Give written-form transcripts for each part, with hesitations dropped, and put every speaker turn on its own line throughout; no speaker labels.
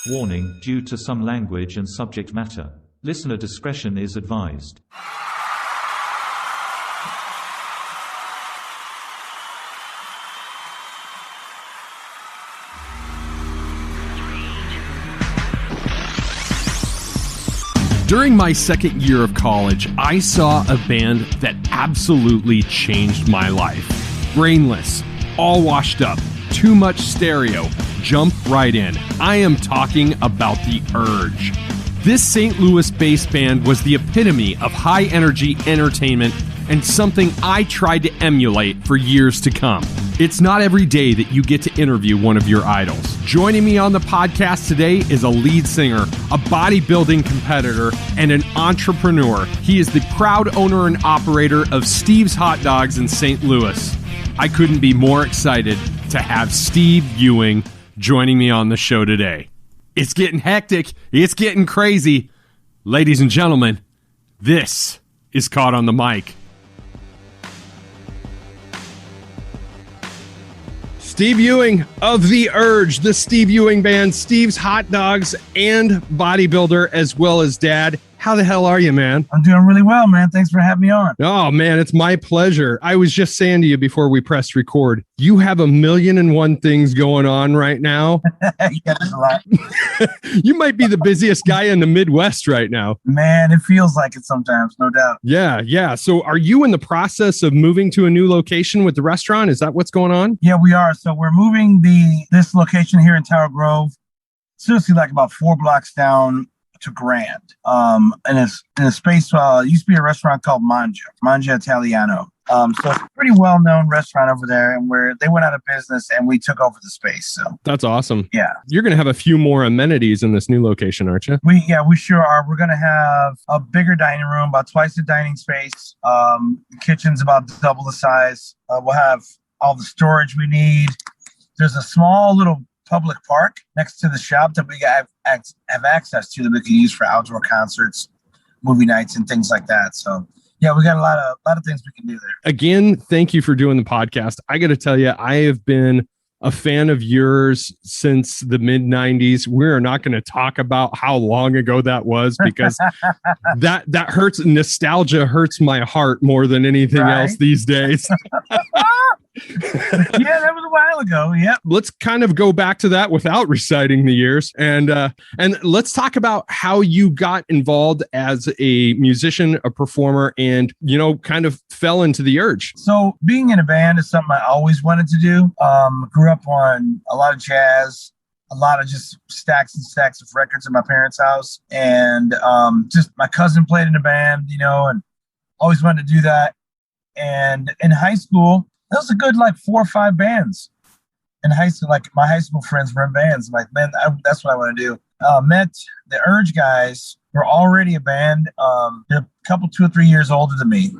Warning, due to some language and subject matter, listener discretion is advised.
During my second year of college, I saw a band that absolutely changed my life. Brainless, all washed up, too much stereo, jump right in. I am talking about The Urge. This St. Louis-based band was the epitome of high-energy entertainment and something I tried to emulate for years to come. It's not every day that you get to interview one of your idols. Joining me on the podcast today is a lead singer, a bodybuilding competitor, and an entrepreneur. He is the proud owner and operator of Steve's Hot Dogs in St. Louis. I couldn't be more excited to have Steve Ewing joining me on the show today. It's getting hectic. It's getting crazy. Ladies and gentlemen, this is Caught on the Mic. Steve Ewing of The Urge, the Steve Ewing Band, Steve's Hot Dogs, and bodybuilder, as well as dad. How the hell are you, man?
I'm doing really well, man. Thanks for having me on.
Oh, man, it's my pleasure. I was just saying to you before we pressed record, you have 1,000,001 things going on right now.
Yeah, there's a lot.
You might be the busiest guy in the Midwest right now.
Man, it feels like it sometimes, no doubt.
Yeah. So are you in the process of moving to a new location with the restaurant? Is that what's going on?
Yeah, we are. So we're moving this location here in Tower Grove, seriously like about 4 blocks down to Grand. And it's in a space, used to be a restaurant called Mangia Italiano. So it's a pretty well-known restaurant over there, and where they went out of business and we took over the space. So
that's awesome.
Yeah.
You're going to have a few more amenities in this new location, aren't you?
We sure are. We're going to have a bigger dining room, about twice the dining space. The kitchen's about double the size. We'll have all the storage we need. There's a small little public park next to the shop that we have access to that we can use for outdoor concerts, movie nights, and things like that. So yeah, we got a lot of things we can do there.
Again, thank you for doing the podcast. I got to tell you, I have been a fan of yours since the mid 90s. We're not going to talk about how long ago that was, because that hurts. Nostalgia hurts my heart more than anything else these days.
Yeah, that was a while ago. Yeah.
Let's kind of go back to that without reciting the years, and let's talk about how you got involved as a musician, a performer, and kind of fell into the urge.
So being in a band is something I always wanted to do. Grew up on a lot of jazz, a lot of just stacks and stacks of records in my parents' house, and just my cousin played in a band, and always wanted to do that. And in high school, there was a good 4 or 5 bands in high school. Like my high school friends were in bands. I'm like, man, that's what I want to do. Met the Urge guys. Were already a band. They're a couple, 2 or 3 years older than me.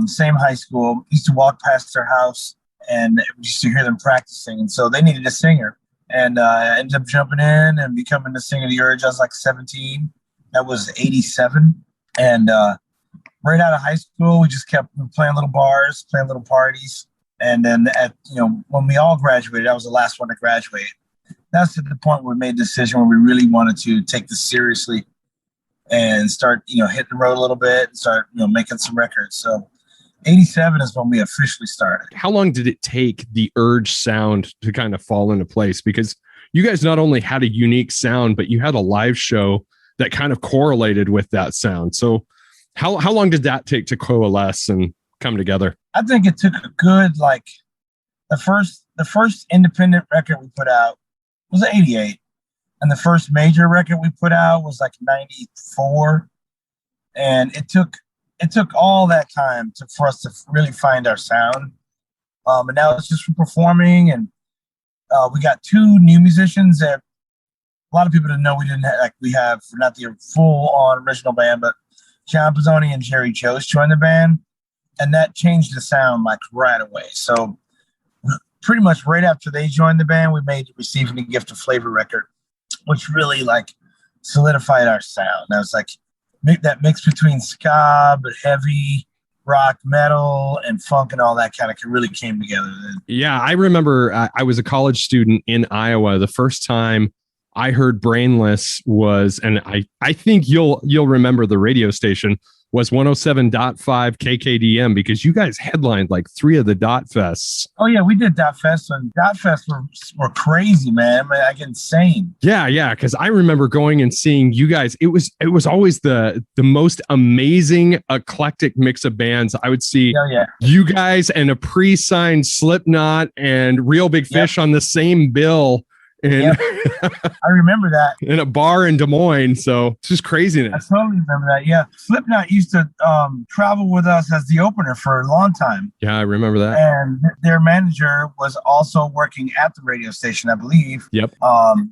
Same high school. Used to walk past their house and we used to hear them practicing. And so they needed a singer. And I ended up jumping in and becoming the singer of the Urge. I was like 17. That was 87. And right out of high school, we just kept playing little bars, playing little parties. And then when we all graduated, I was the last one to graduate. That's at the point where we made a decision where we really wanted to take this seriously and start, hitting the road a little bit and start, making some records. So 87 is when we officially started.
How long did it take the Urge sound to kind of fall into place? Because you guys not only had a unique sound, but you had a live show that kind of correlated with that sound. So how long did that take to coalesce and come together?
I think it took a good, the first independent record we put out was 88. And the first major record we put out was 94. And it took all that time for us to really find our sound. And now it's just from performing. And we got 2 new musicians that a lot of people didn't know we didn't have. We have not the full-on original band, but John Pizzoni and Jerry Jost joined the band. And that changed the sound right away. So pretty much right after they joined the band, we made Receiving the Gift of Flavor record, which really solidified our sound. That was that mix between ska, but heavy rock, metal, and funk and all that kind of really came together.
Yeah, I remember I was a college student in Iowa. The first time I heard Brainless was, and I think you'll remember the radio station was 107.5 KKDM, because you guys headlined like 3 of the Dot Fests.
Oh yeah, we did Dot Fest, and Dot Fest were crazy, man. Like insane.
Yeah, because I remember going and seeing you guys. It was always the most amazing eclectic mix of bands. I would see you guys and a pre-signed Slipknot and Real Big Fish on the same bill. And
I remember that
in a bar in Des Moines. So it's just craziness.
I totally remember that. Yeah. Slipknot used to travel with us as the opener for a long time.
Yeah, I remember that.
And their manager was also working at the radio station, I believe.
Yep.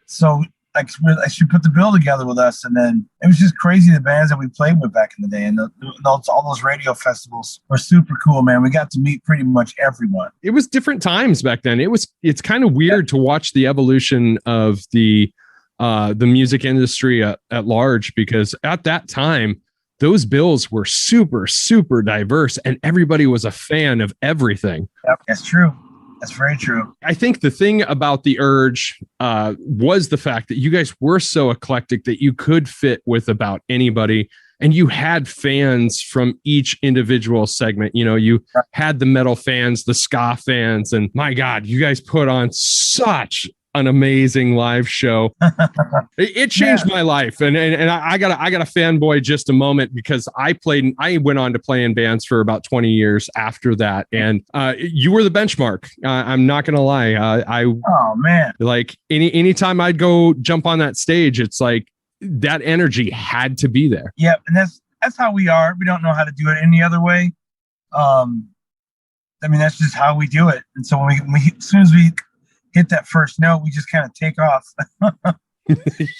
So like she put the bill together with us, and then it was just crazy, the bands that we played with back in the day, and all those radio festivals were super cool, man. We got to meet pretty much everyone.
It was different times back then. It's kind of weird to watch the evolution of the music industry at large, because at that time those bills were super, super diverse, and everybody was a fan of everything.
Yep, that's true. That's very true.
I think the thing about the Urge was the fact that you guys were so eclectic that you could fit with about anybody, and you had fans from each individual segment. You know, you had the metal fans, the ska fans, and my God, you guys put on such an amazing live show. It changed my life, and I got a fanboy just a moment, because I went on to play in bands for about 20 years after that, and you were the benchmark. I'm not gonna lie. Oh
man,
like anytime I'd go jump on that stage, it's like that energy had to be there.
Yeah, and that's how we are. We don't know how to do it any other way. I mean, that's just how we do it. And so when we as soon as we hit that first note, we just kind of take off.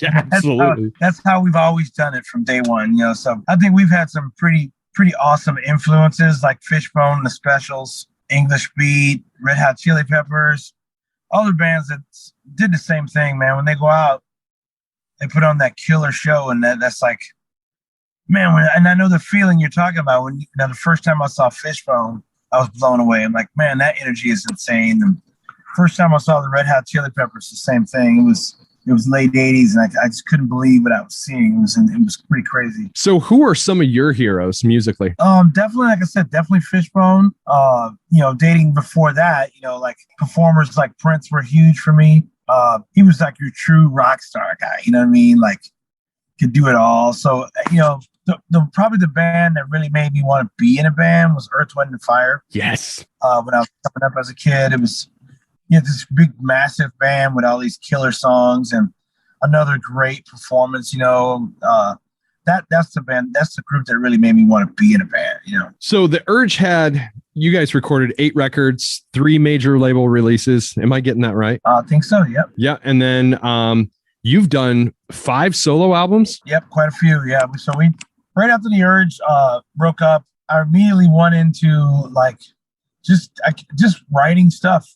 Yeah, absolutely.
That's how we've always done it from day one, you know. So I think we've had some pretty awesome influences, like Fishbone, The Specials, English Beat, Red Hot Chili Peppers, other bands that did the same thing, man. When they go out, they put on that killer show, and that's like, man. And I know the feeling you're talking about. When the first time I saw Fishbone, I was blown away. I'm like, man, that energy is insane. And first time I saw the Red Hot Chili Peppers, the same thing. It was late 80s, and I just couldn't believe what I was seeing. It was pretty crazy.
So who are some of your heroes musically?
Definitely, like I said, definitely Fishbone. Dating before that, like performers like Prince were huge for me. He was like your true rock star guy, you know what I mean? Like, could do it all. So, probably the band that really made me want to be in a band was Earth, Wind & Fire.
Yes.
When I was coming up as a kid, it was this big, massive band with all these killer songs and another great performance. That's the band. That's the group that really made me want to be in a band. So
the Urge you guys recorded 8 records, 3 major label releases. Am I getting that right?
I think so. Yep.
Yeah, and then you've done 5 solo albums.
Yep, quite a few. Yeah. So we right after the Urge broke up, I immediately went into just writing stuff.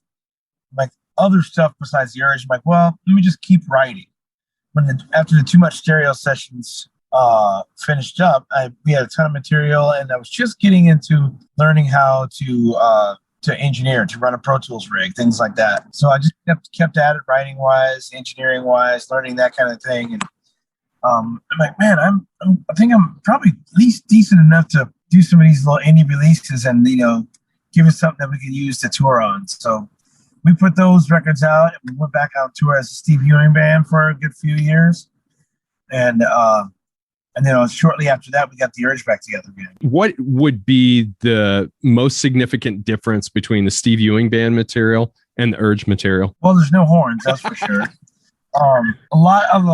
Like other stuff besides the Urge. I'm like, well, let me just keep writing. After the Too Much Stereo sessions finished up, we had a ton of material, and I was just getting into learning how to engineer, to run a Pro Tools rig, things like that. So I just kept at it, writing wise, engineering wise, learning that kind of thing. And I'm like, man, I think I'm probably at least decent enough to do some of these little indie releases, and give us something that we can use to tour on. So we put those records out, and we went back on tour as a Steve Ewing band for a good few years. And then shortly after that, we got the Urge back together again. What
would be the most significant difference between the Steve Ewing band material and the Urge material?
Well, there's no horns, that's for sure. A lot of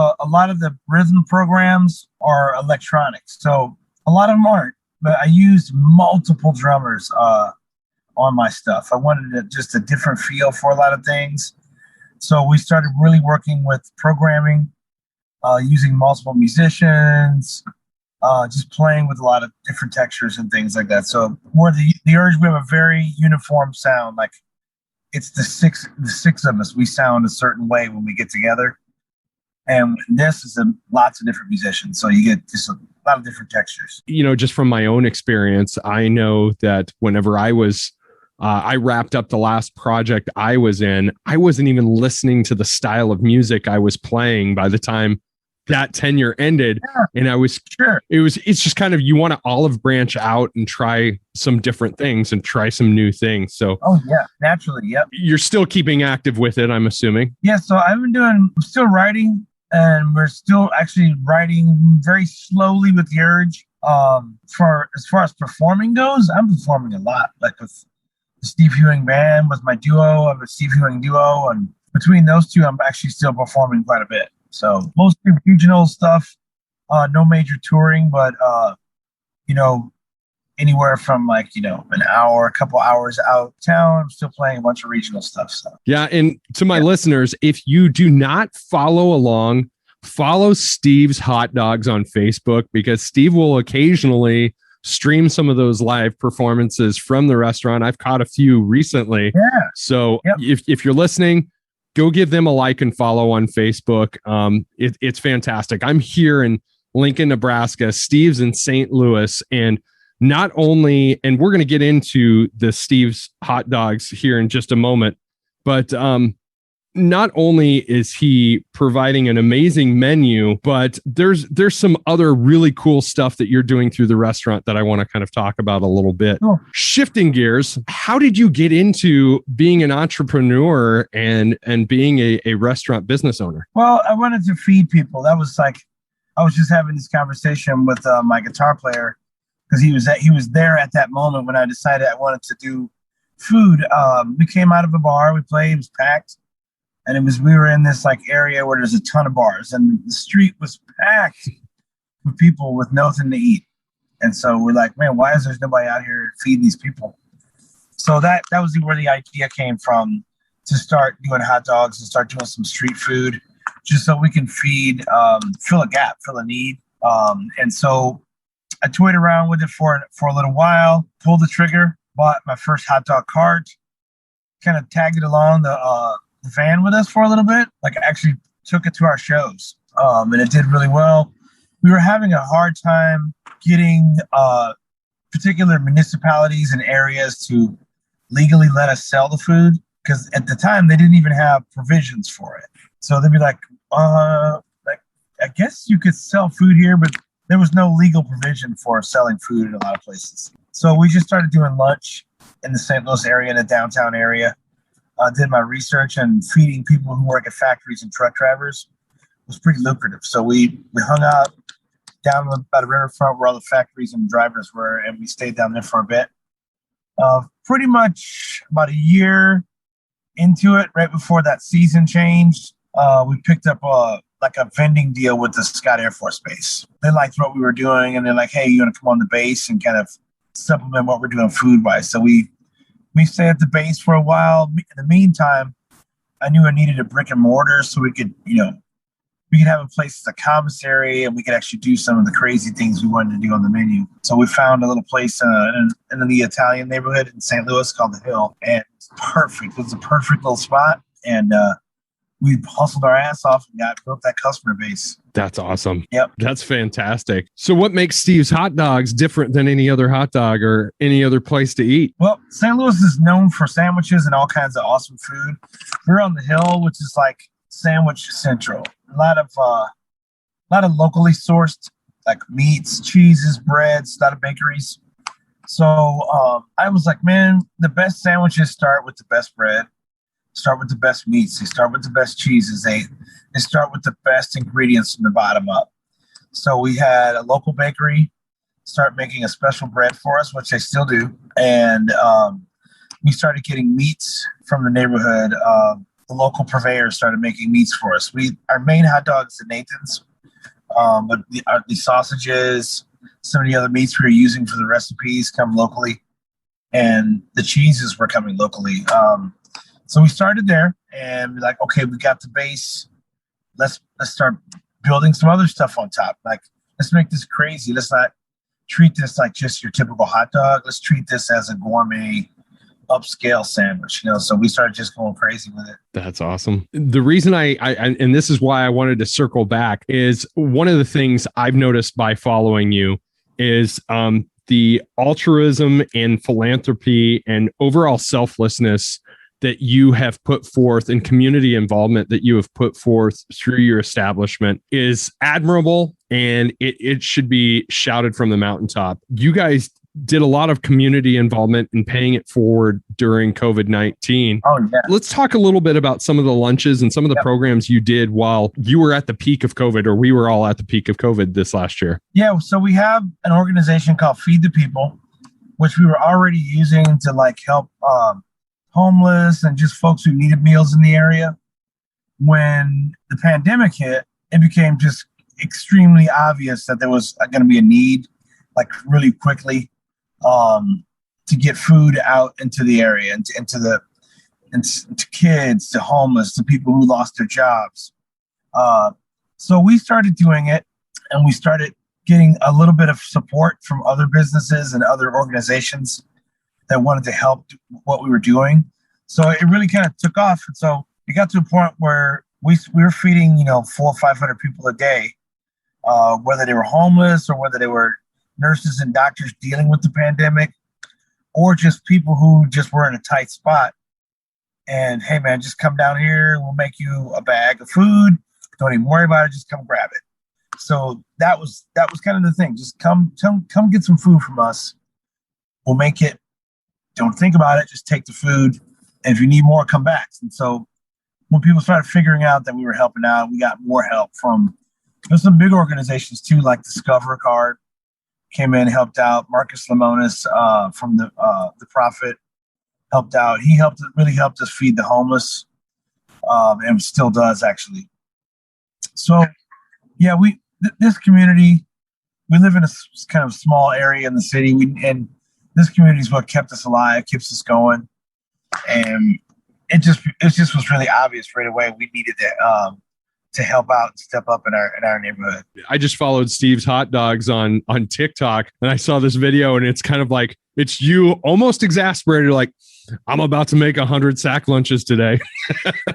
the rhythm programs are electronic, so a lot of them aren't. But I used multiple drummers on my stuff. I wanted just a different feel for a lot of things. So we started really working with programming, using multiple musicians, just playing with a lot of different textures and things like that. So where the Urge, we have a very uniform sound. Like it's the six of us. We sound a certain way when we get together. And this is lots of different musicians. So you get just a lot of different textures.
Just from my own experience, I know that whenever I was I wrapped up the last project I was in. I wasn't even listening to the style of music I was playing by the time that tenure ended. And I was
Sure.
It's just kind of, you want to olive branch out and try some different things and try some new things. So,
oh yeah, naturally. Yep.
You're still keeping active with it, I'm assuming.
Yeah. So I'm still writing, and we're still actually writing very slowly with the urge. For as far as performing goes, I'm performing a lot, like with the Steve Ewing band, with my duo. I have a Steve Ewing duo, and between those two, I'm actually still performing quite a bit. So mostly regional stuff, no major touring, but anywhere from an hour, a couple hours out of town. I'm still playing a bunch of regional stuff. So
yeah, and to my listeners, if you do not follow along, follow Steve's Hot Dogs on Facebook, because Steve will occasionally stream some of those live performances from the restaurant. I've caught a few recently.
Yeah.
So if you're listening, go give them a like and follow on Facebook. It's fantastic. I'm here in Lincoln, Nebraska. Steve's in St. Louis. And not only, and we're going to get into the Steve's Hot Dogs here in just a moment, but not only is he providing an amazing menu, but there's some other really cool stuff that you're doing through the restaurant that I want to kind of talk about a little bit.
Sure.
Shifting gears, how did you get into being an entrepreneur and being a restaurant business owner?
Well, I wanted to feed people. That was I was just having this conversation with my guitar player, because he was there at that moment when I decided I wanted to do food. We came out of a bar, we played, it was packed. And we were in this area where there's a ton of bars, and the street was packed with people with nothing to eat. And so we're like, man, why is there nobody out here feeding these people? So that was where the idea came from, to start doing hot dogs and start doing some street food, just so we can feed, fill a gap, fill a need. And so I toyed around with it for a little while, pulled the trigger, bought my first hot dog cart, kind of tagged it along the van with us for a little bit. I actually took it to our shows, and it did really well. We were having a hard time getting particular municipalities and areas to legally let us sell the food, because at the time they didn't even have provisions for it. So they'd be like, I guess you could sell food here, but there was no legal provision for selling food in a lot of places. So we just started doing lunch in the St. Louis area, in the downtown area. Did my research, and feeding people who work at factories and truck drivers was pretty lucrative. So we hung out down by the riverfront where all the factories and drivers were, and we stayed down there for a bit. Pretty much about a year into it, right before that season changed, we picked up a vending deal with the Scott Air Force Base. They liked what we were doing, and they're like, hey, you want to come on the base and kind of supplement what we're doing food-wise? So we stayed at the base for a while. In the meantime, I knew I needed a brick and mortar so we could have a place as a commissary, and we could actually do some of the crazy things we wanted to do on the menu. So we found a little place in the Italian neighborhood in St. Louis called The Hill, and it's perfect. It was a perfect little spot, and we hustled our ass off and built that customer base.
That's awesome.
Yep.
That's fantastic. So what makes Steve's Hot Dogs different than any other hot dog or any other place to eat?
Well, St. Louis is known for sandwiches and all kinds of awesome food. We're on The Hill, which is like sandwich central. A lot of locally sourced meats, cheeses, breads, a lot of bakeries. So I was like, man, the best sandwiches start with the best bread, start with the best meats, they start with the best cheeses, they start with the best ingredients from the bottom up. So we had a local bakery start making a special bread for us, which they still do. And we started getting meats from the neighborhood. The local purveyors started making meats for us. Our main hot dog is the Nathan's, but the sausages, some of the other meats we were using for the recipes come locally, and the cheeses were coming locally. So we started there, and we're like, okay, we got the base. Let's start building some other stuff on top. Let's make this crazy. Let's not treat this like just your typical hot dog. Let's treat this as a gourmet upscale sandwich, So we started just going crazy with it.
That's awesome. The reason I and this is why I wanted to circle back, is one of the things I've noticed by following you is the altruism and philanthropy and overall selflessness that you have put forth and community involvement that you have put forth through your establishment is admirable, and it should be shouted from the mountaintop. You guys did a lot of community involvement in paying it forward during COVID-19.
Oh, yeah.
Let's talk a little bit about some of the lunches and some of the programs you did while you were at the peak of COVID, or we were all at the peak of COVID this last year.
Yeah, so we have an organization called Feed the People, which we were already using to like help homeless and just folks who needed meals in the area. When the pandemic hit, it became just extremely obvious that there was going to be a need, like really quickly, to get food out into the area and to kids, to homeless, to people who lost their jobs. So we started doing it, and we started getting a little bit of support from other businesses and other organizations that wanted to help what we were doing. So it really kind of took off. And so it got to a point where we were feeding, 400 or 500 people a day, whether they were homeless or whether they were nurses and doctors dealing with the pandemic, or just people who just were in a tight spot. And hey, man, just come down here. We'll make you a bag of food. Don't even worry about it. Just come grab it. So that was kind of the thing. Just come get some food from us. We'll make it. Don't think about it. Just take the food. And if you need more, come back. And so when people started figuring out that we were helping out, we got more help from some big organizations too, like Discover Card came in, helped out. Marcus Lemonis from the Prophet helped out. He really helped us feed the homeless, and still does actually. So yeah, this community, we live in a kind of small area in the city, and this community is what kept us alive, keeps us going. And it just was really obvious right away we needed to help out and step up in our neighborhood.
I just followed Steve's Hot Dogs on TikTok, and I saw this video, and it's kind of like, it's you almost exasperated, like, I'm about to make 100 sack lunches today.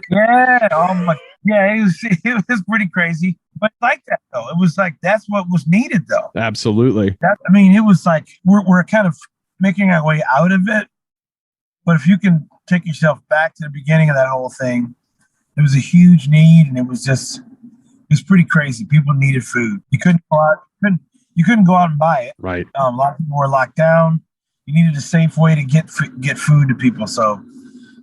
Yeah. Oh my. Yeah. It was pretty crazy, but like that though. It was like, that's what was needed though.
Absolutely.
It was like, we're kind of making our way out of it. But if you can take yourself back to the beginning of that whole thing, it was a huge need, and it was pretty crazy. People needed food. You couldn't go out. You couldn't go out and buy it.
Right.
A lot of people were locked down. You needed a safe way to get food to people. So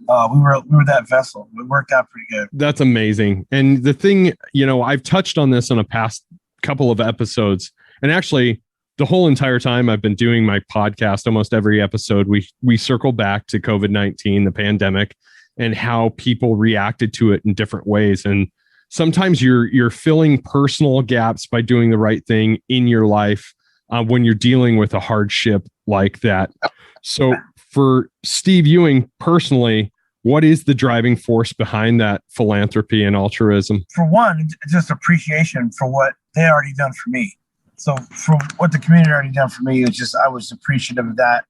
we were that vessel. It worked out pretty good.
That's amazing. And the thing, I've touched on this on a past couple of episodes, and actually, the whole entire time I've been doing my podcast, almost every episode, we circle back to COVID-19, the pandemic, and how people reacted to it in different ways. And sometimes you're filling personal gaps by doing the right thing in your life when you're dealing with a hardship like that. So for Steve Ewing personally, what is the driving force behind that philanthropy and altruism?
For one, just appreciation for what they already done for me. So from what the community already done for me, I was appreciative of that.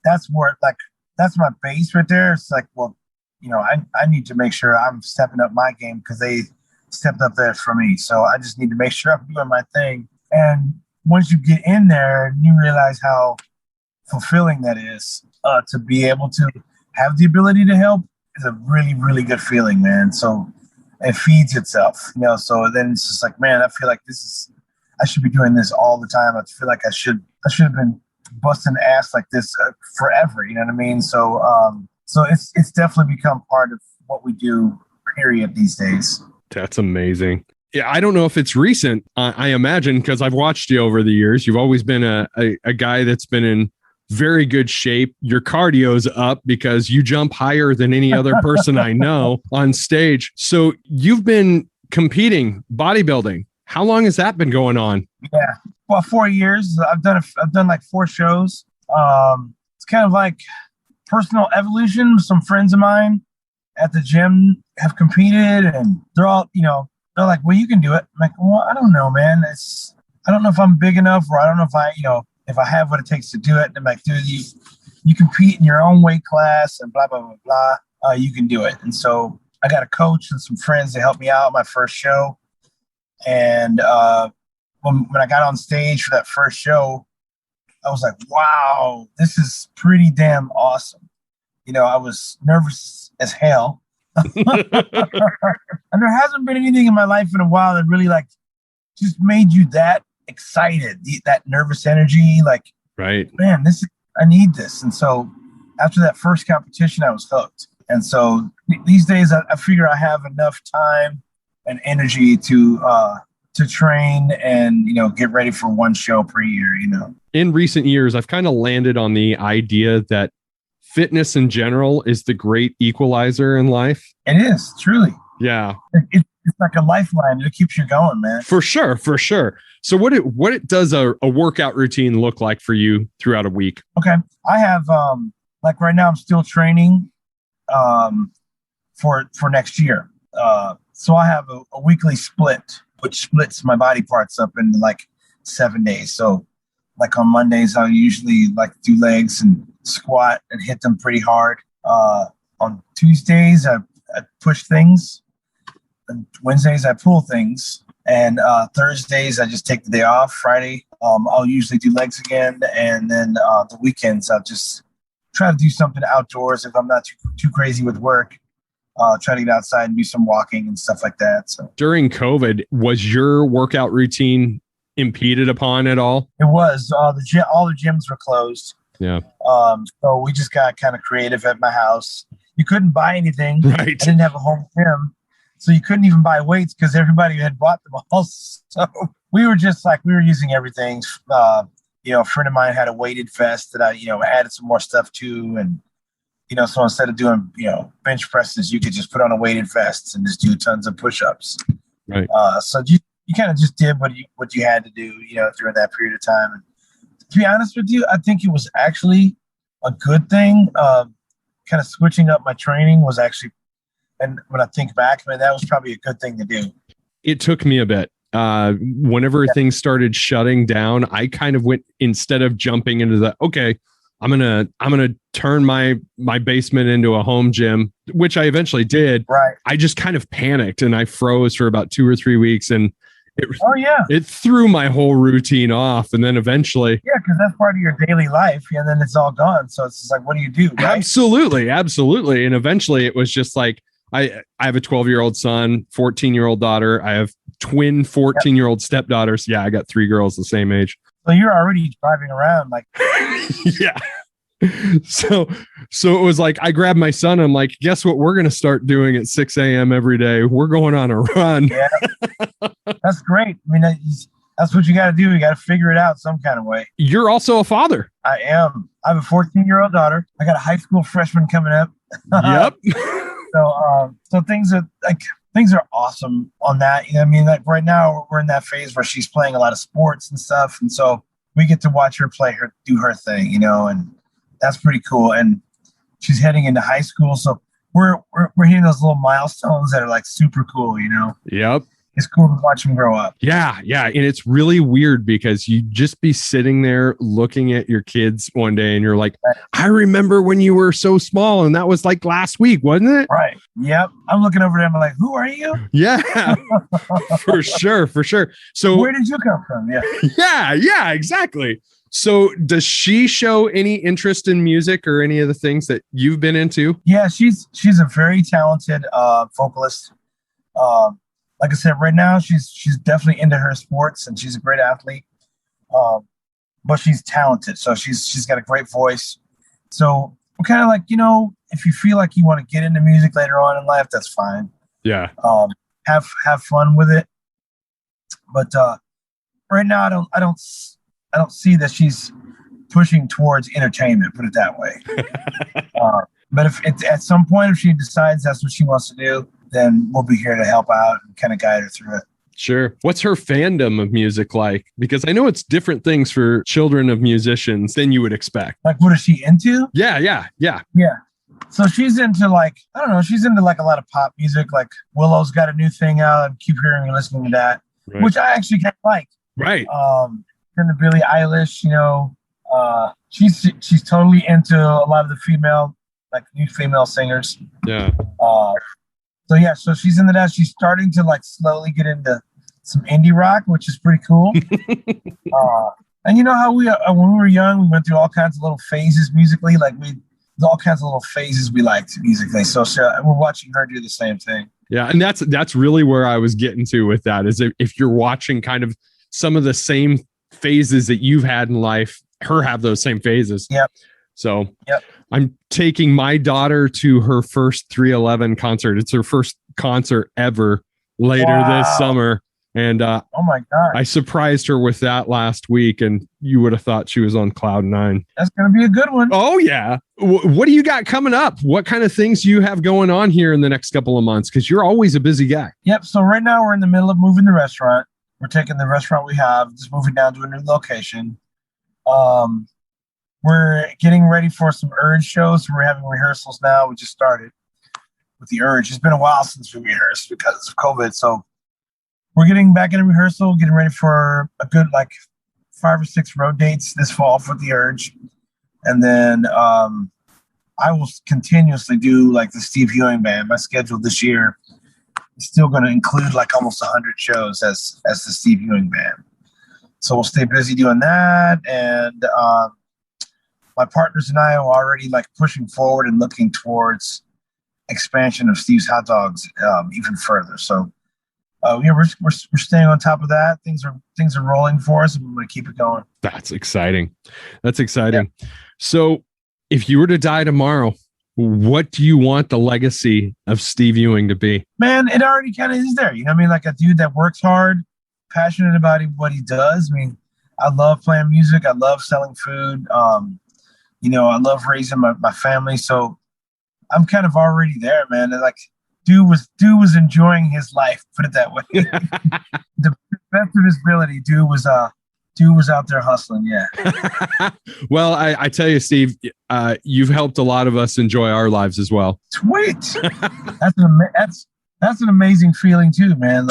That's my base right there. It's like, well, I need to make sure I'm stepping up my game because they stepped up there for me. So I just need to make sure I'm doing my thing. And once you get in there, you realize how fulfilling that is. To be able to have the ability to help is a really, really good feeling, man. So it feeds itself, so then it's just like, man, I feel like I should be doing this all the time. I feel like I should have been busting ass like this forever. You know what I mean? So, so it's definitely become part of what we do, period, these days.
That's amazing. Yeah, I don't know if it's recent. I imagine, because I've watched you over the years. You've always been a guy that's been in very good shape. Your cardio's up because you jump higher than any other person I know on stage. So you've been competing bodybuilding. How long has that been going on?
Yeah, well, 4 years. I've done like 4 shows. It's kind of like personal evolution. Some friends of mine at the gym have competed, and they're all, they're like, well, you can do it. I'm like, well, I don't know, man. I don't know if I'm big enough, or I don't know if I have what it takes to do it. And I'm like, dude, you compete in your own weight class and blah, blah, blah, blah. You can do it. And so I got a coach and some friends to help me out my first show. And when I got on stage for that first show, I was like, wow, this is pretty damn awesome. I was nervous as hell. And there hasn't been anything in my life in a while that really like just made you that excited, that nervous energy. Like,
right,
man, I need this. And so after that first competition, I was hooked. And so these days I figure I have enough time and energy to train and, get ready for one show per year,
In recent years, I've kind of landed on the idea that fitness in general is the great equalizer in life.
It is, truly.
Yeah.
It's like a lifeline. It keeps you going, man.
For sure. So what does a workout routine look like for you throughout a week?
Okay. I have, like right now I'm still training for next year. So I have a weekly split, which splits my body parts up into like 7 days. So like on Mondays, I usually like to do legs and squat and hit them pretty hard. On Tuesdays, I push things. And Wednesdays, I pull things. And Thursdays, I just take the day off. Friday, I'll usually do legs again. And then the weekends, I'll just try to do something outdoors if I'm not too crazy with work. Try to get outside and do some walking and stuff like that. So
during COVID, was your workout routine impeded upon at all?
It was. All the gyms were closed.
Yeah.
So we just got kind of creative at my house. You couldn't buy anything.
Right.
I didn't have a home gym, so you couldn't even buy weights because everybody had bought them all. So we were using everything. A friend of mine had a weighted vest that I added some more stuff to, and so instead of doing bench presses, you could just put on a weighted vest and just do tons of push-ups.
Right.
So you kind of just did what you had to do, during that period of time. And to be honest with you, I think it was actually a good thing. Kind of switching up my training was actually, and when I think back, man, that was probably a good thing to do.
It took me a bit. Whenever things started shutting down, I kind of went, instead of jumping into the, okay, I'm gonna turn my basement into a home gym, which I eventually did.
Right.
I just kind of panicked and I froze for about 2 or 3 weeks, and it threw my whole routine off. And then eventually,
because that's part of your daily life, and then it's all gone. So it's just like, what do you do? Right?
Absolutely. And eventually, it was just like, I have a 12-year-old son, 14-year-old daughter. I have twin 14-year-old stepdaughters. Yeah, I got 3 girls the same age.
So you're already driving around like.
Yeah. So it was like, I grabbed my son. I'm like, guess what we're going to start doing at 6 a.m. every day? We're going on a run.
Yeah. That's great. I mean, that's what you got to do. You got to figure it out some kind of way.
You're also a father.
I am. I have a 14-year-old daughter. I got a high school freshman coming up.
Yep.
So things are awesome on that. Like right now we're in that phase where she's playing a lot of sports and stuff. And so we get to watch her do her thing, and that's pretty cool. And she's heading into high school. So we're hitting those little milestones that are like super cool,
Yep.
It's cool to watch them grow up.
Yeah. And it's really weird because you just be sitting there looking at your kids one day and you're like, I remember when you were so small, and that was like last week, wasn't it?
Right. Yep. I'm looking over them like, who are you?
Yeah, for sure. So
where did you come from? Yeah.
Yeah, exactly. So does she show any interest in music or any of the things that you've been into?
Yeah, she's a very talented vocalist. Like I said, right now she's definitely into her sports and she's a great athlete. But she's talented, so she's got a great voice. So we're kind of like, if you feel like you want to get into music later on in life, that's fine.
Yeah.
Have fun with it. But right now, I don't see that she's pushing towards entertainment. Put it that way. But if it's at some point, if she decides that's what she wants to do, then we'll be here to help out and kind of guide her through it.
Sure. What's her fandom of music like? Because I know it's different things for children of musicians than you would expect.
Like, what is she into?
Yeah.
So she's into she's into like a lot of pop music. Like Willow's got a new thing out. I keep hearing and listening to that, right, which I actually kind of like.
Right.
Into Billie Eilish, she's totally into a lot of the new female singers.
Yeah.
So she's into that. She's starting to like slowly get into some indie rock, which is pretty cool. And you know how when we were young, we went through all kinds of little phases musically. Like there's all kinds of little phases we liked musically. So we're watching her do the same thing.
Yeah, and that's really where I was getting to with that. Is if you're watching kind of some of the same phases that you've had in life, her have those same phases.
Yep.
So I'm taking my daughter to her first 311 concert. It's her first concert ever later this summer. And oh
my God,
I surprised her with that last week, and you would have thought she was on cloud 9.
That's going to be a good one.
Oh, yeah. What do you got coming up? What kind of things do you have going on here in the next couple of months? Because you're always a busy guy.
Yep. So right now we're in the middle of moving the restaurant. We're taking the restaurant we have, just moving down to a new location. We're getting ready for some Urge shows. We're having rehearsals now. We just started with the Urge. It's been a while since we rehearsed because of COVID. So we're getting back into rehearsal, getting ready for a good 5 or 6 road dates this fall for the Urge. And then I will continuously do the Steve Ewing Band. My schedule this year is still going to include almost 100 shows as the Steve Ewing Band. So we'll stay busy doing that. And my partners and I are already pushing forward and looking towards expansion of Steve's Hot Dogs even further. So we're staying on top of that. Things are rolling for us, and we're going to keep it going.
That's exciting. Yeah. So if you were to die tomorrow, what do you want the legacy of Steve Ewing to be? Man,
it already kind of is there. You know what I mean? Like a dude that works hard, passionate about what he does. I mean, I love playing music. I love selling food. I love raising my family. So I'm kind of already there, man. And dude was enjoying his life, put it that way. The best of his ability, dude was out there hustling. Yeah.
Well, I tell you, Steve, you've helped a lot of us enjoy our lives as well.
Sweet. That's an amazing feeling too, man.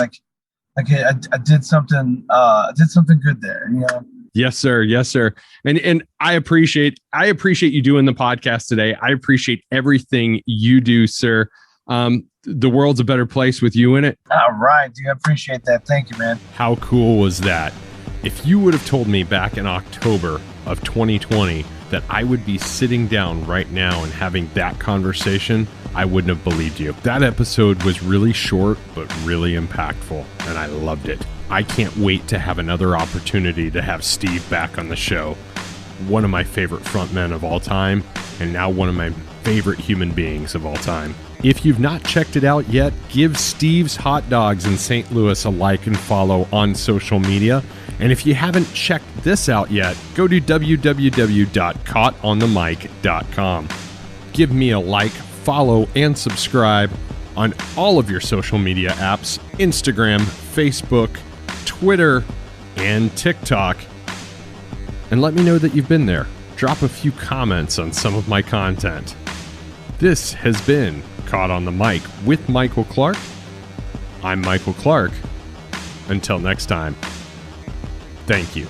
I did something good there, you know?
Yes, sir. Yes, sir. And I appreciate you doing the podcast today. I appreciate everything you do, sir. The world's a better place with you in it.
All right, dude. I appreciate that. Thank you, man.
How cool was that? If you would have told me back in October of 2020 that I would be sitting down right now and having that conversation, I wouldn't have believed you. That episode was really short, but really impactful, and I loved it. I can't wait to have another opportunity to have Steve back on the show. One of my favorite frontmen of all time, and now one of my favorite human beings of all time. If you've not checked it out yet, give Steve's Hot Dogs in St. Louis a like and follow on social media. And if you haven't checked this out yet, go to www.caughtonthemic.com. Give me a like, follow, and subscribe on all of your social media apps, Instagram, Facebook, Twitter, and TikTok. And let me know that you've been there. Drop a few comments on some of my content. This has been Caught on the Mic with Michael Clark. I'm Michael Clark. Until next time, thank you.